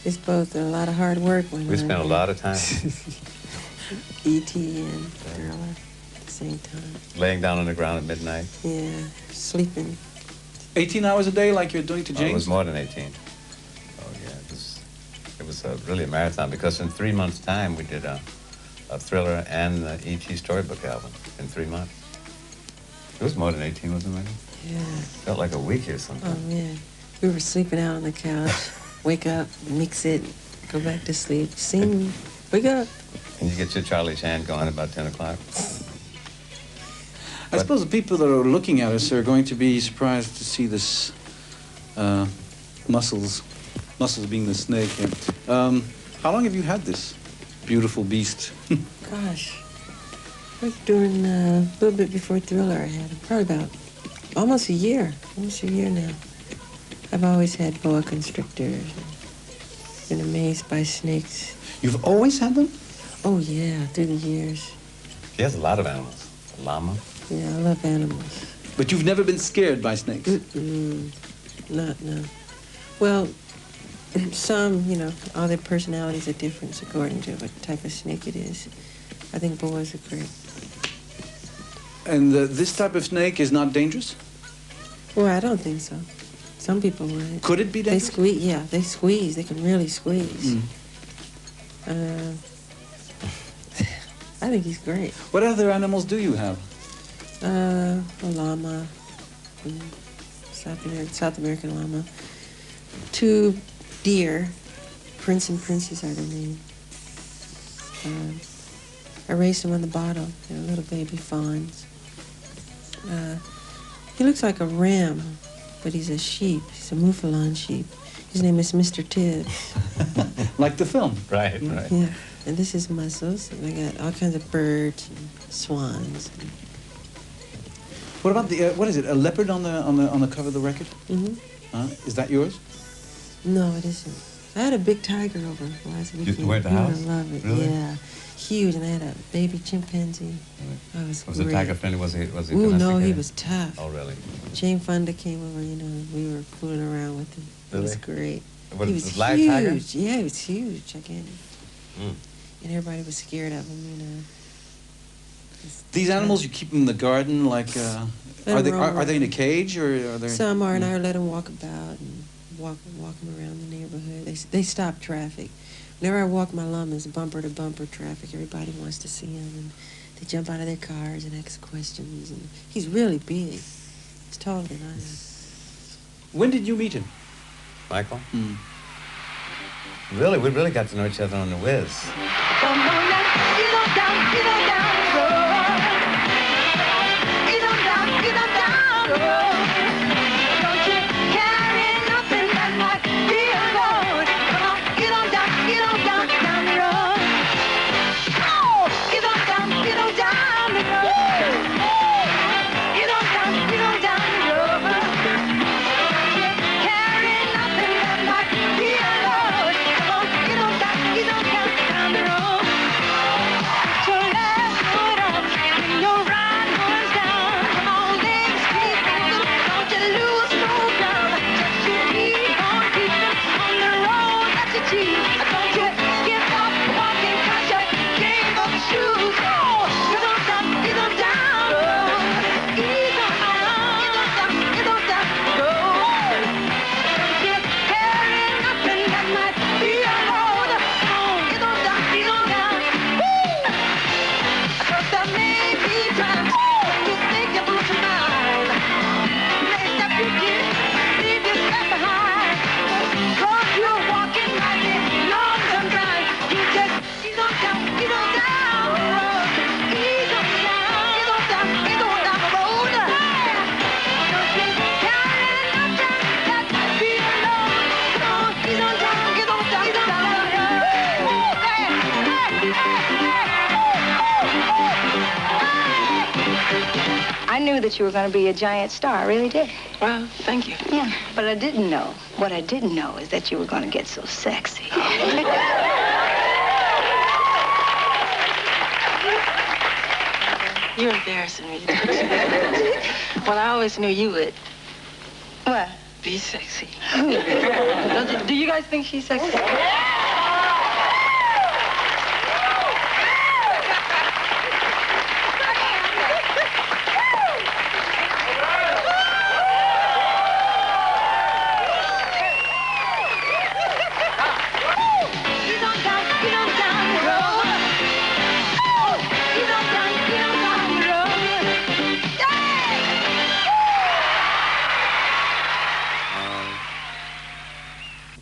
It's both a lot of hard work. We spent a lot of time. E.T. and Thriller at the same time. Laying down on the ground at midnight. Yeah, sleeping. 18 hours a day like you're doing to James? It was more than 18. Oh, yeah, it was really a marathon because in 3 months' time we did a Thriller and the E.T. storybook album in 3 months. It was more than 18, wasn't it? Yeah. Felt like a week or something. Oh, man. We were sleeping out on the couch, wake up, mix it, go back to sleep, sing, wake up. And you get your Charlie's hand going about 10 o'clock. I suppose the people that are looking at us are going to be surprised to see this muscles being the snake here. How long have you had this beautiful beast? Gosh, like during a little bit before Thriller I had him, probably about almost a year now. I've always had boa constrictors, been amazed by snakes. You've always had them? Oh yeah, through the years. She has a lot of animals. A llama. Yeah, I love animals. But you've never been scared by snakes? No. Well, some, you know, all their personalities are different according to what type of snake it is. I think boas are great. And this type of snake is not dangerous? Well, I don't think so. Some people would. Could it be dangerous? They squeeze, yeah, they squeeze. They can really squeeze. I think he's great. What other animals do you have? A llama, South American llama. 2 deer, Prince and Princess are their name. I raised them on the bottom. They're little baby fawns. He looks like a ram, but he's a sheep. He's a Mouflon sheep. His name is Mr. Tibbs. Like the film? Right. Yeah. And this is mussels. And I got all kinds of birds and swans. What about the what is it? A leopard on the cover of the record? Mm-hmm. Is that yours? No, it isn't. I had a big tiger over last weekend. You were at the house? I love it. Really? Yeah, huge. And I had a baby chimpanzee. That was Was great. the tiger friendly? Was he Ooh, no, he domesticated? was tough. Oh, really? Jane Fonda came over. You know, we were fooling around with him. It was great. What, he was live huge. tiger? Yeah, he was huge, gigantic. Mm. And everybody was scared of him. You know. These animals, you keep them in the garden, like are they in a cage or are they? Some are, and I let them walk about and walk them around the neighborhood. They stop traffic. Whenever I walk my llamas, bumper to bumper traffic, everybody wants to see him, and they jump out of their cars and ask questions. And he's really big. He's taller than I am. When did you meet him? Michael? Really, we really got to know each other on the whiz. Come on now, get on down, get on down the road. Get on down the road. Don't you carry nothing that might be a load. Come on, get on down the road. Oh, get on down the road. Get on down the road. Don't you carry nothing that might be a load. Come on, get on down the road. Put your left foot up and your right foot's down. Come on, legs keep moving, don't you lose no ground. Just you keep on keeping on the road that you choose. Don't you give up walking 'cause you gave up shoes. Oh, get on down the road. Get on down the road. Don't you carry nothing that might be a load. Oh, get on down. Woo! Cause there may be times when you think you lose your mind. Next step you get, leave your step behind. Cause you're walking like a long drive. You just get on down the road. Get on down the road. Don't you carry nothing that might be a load. Come on, get on down the road. I knew that you were going to be a giant star. I really did. Well, thank you. Yeah, but what I didn't know is that you were going to get so sexy. You're embarrassing me. Well, I always knew you would. What? be sexy. Do you guys think she's sexy?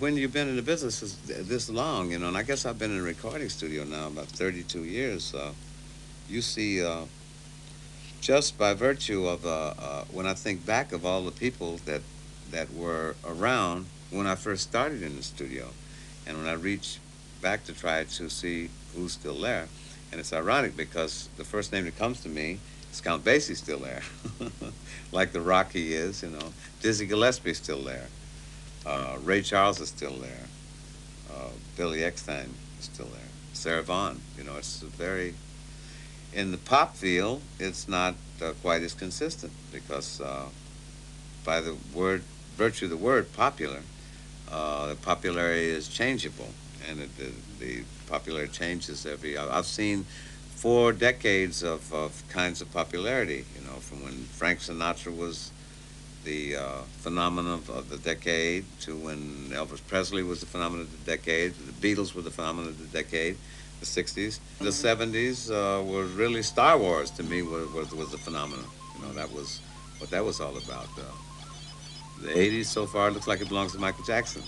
When you've been in the business this long, you know, and I guess I've been in a recording studio now about 32 years, you see, just by virtue of, when I think back of all the people that were around when I first started in the studio, and when I reach back to try to see who's still there, and it's ironic because the first name that comes to me is Count Basie's still there, like the Rocky is, you know, Dizzy Gillespie's still there. Ray Charles is still there. Billy Eckstine is still there. Sarah Vaughan, you know, it's very, in the pop field, it's not quite as consistent because by the virtue of the word popular, the popularity is changeable, and the popularity changes I've seen 4 decades of kinds of popularity, you know, from when Frank Sinatra was the phenomenon of the decade to when Elvis Presley was the phenomenon of the decade, the Beatles were the phenomenon of the decade, the 60s. The 70s were really Star Wars to me was the phenomenon. You know, that was what that was all about. The 80s so far looks like it belongs to Michael Jackson.